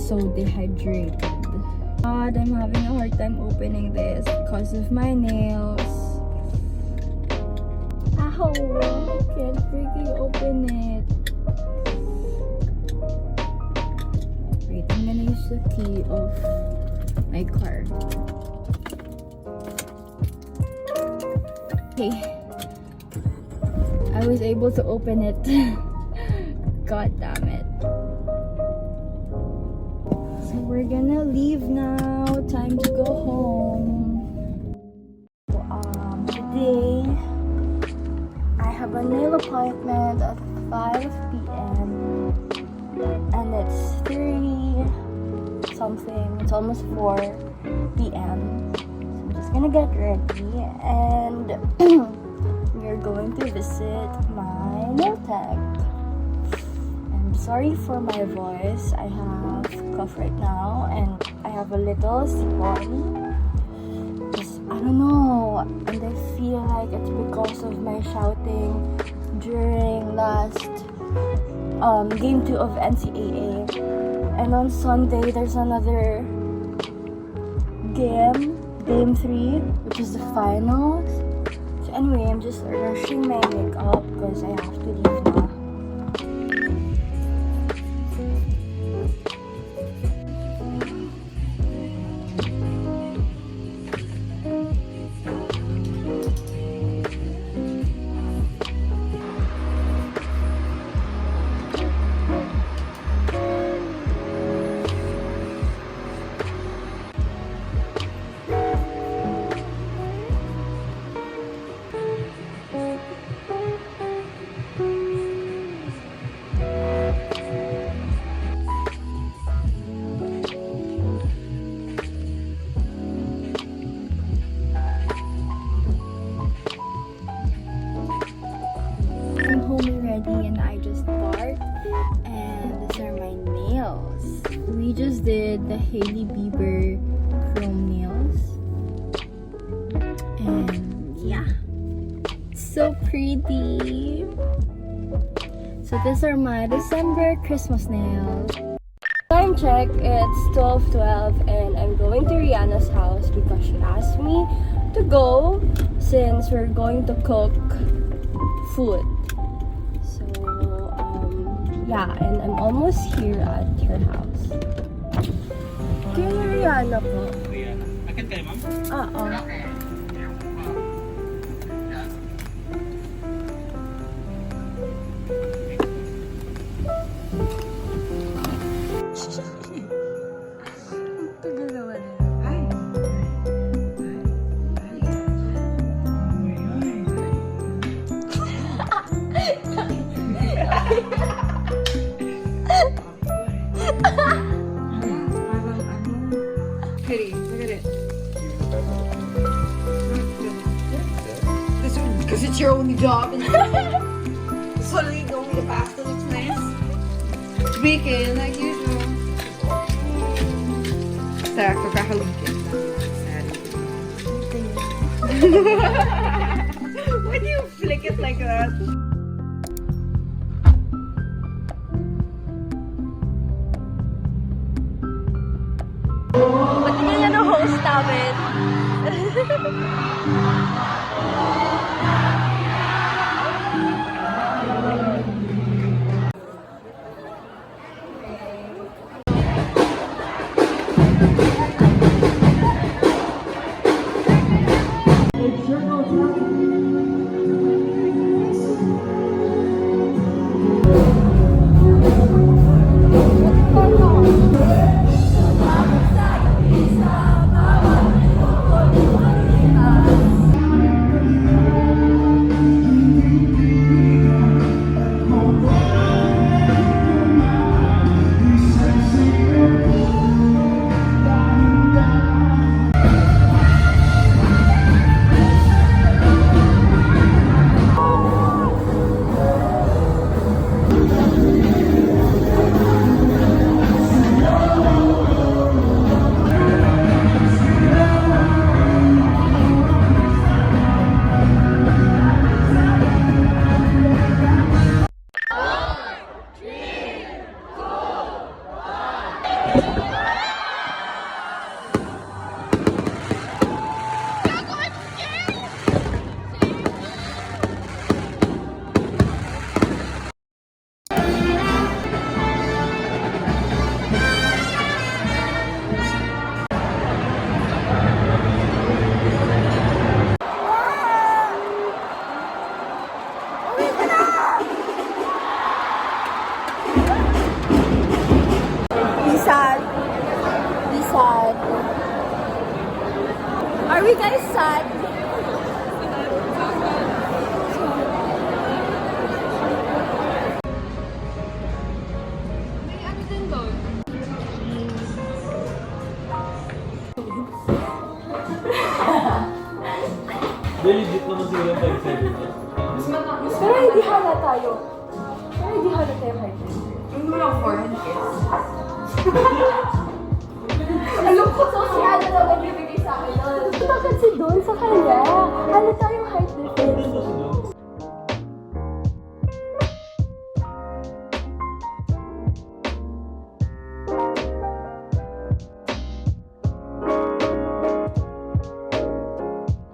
so dehydrated. God, I'm having a hard time opening this because of my nails. Ow! I can't freaking open it. Wait, I'm gonna use the key of my car. Okay. I was able to open it. God damn it. So we're gonna leave now. Time to go home. Today I have a nail appointment at 5 p.m. and it's 3 something. It's almost 4 p.m. So I'm just gonna get ready and we're going to visit my nail tech. I'm sorry for my voice. I have cough right now and I have a little sipon. I don't know, and I feel like it's because of my shouting during last game 2 of NCAA. And on Sunday there's another game 3, which is the finals. So anyway, I'm just rushing my makeup because I have to leave now. And I just parked and these are my nails. We just did the Hailey Bieber chrome nails and yeah, so pretty. So these are my December Christmas nails. Time check, it's 12:12 and I'm going to Rihanna's house because she asked me to go since we're going to cook food. Yeah, and I'm almost here at her house. Kaya Rihanna po. Rihanna. Akin kayo, ma'am? Oo. Tagal naman. Look at it. Because it's your only job. So you go with the pasta looks nice. Bacon, like usual. Sakto, kakalukin. Why do you flick it like that? Patingin niya ng host namin. Are you guys sad? May ano din doon? Legit naman siguro yung 5-7. Pero hindi hala tayo. Hydrated. Ano mo lang forehead kiss? Alam ko, so si Hana na nagbibigay sa akin nun. Bakit si Don sa kanya? Hana tayo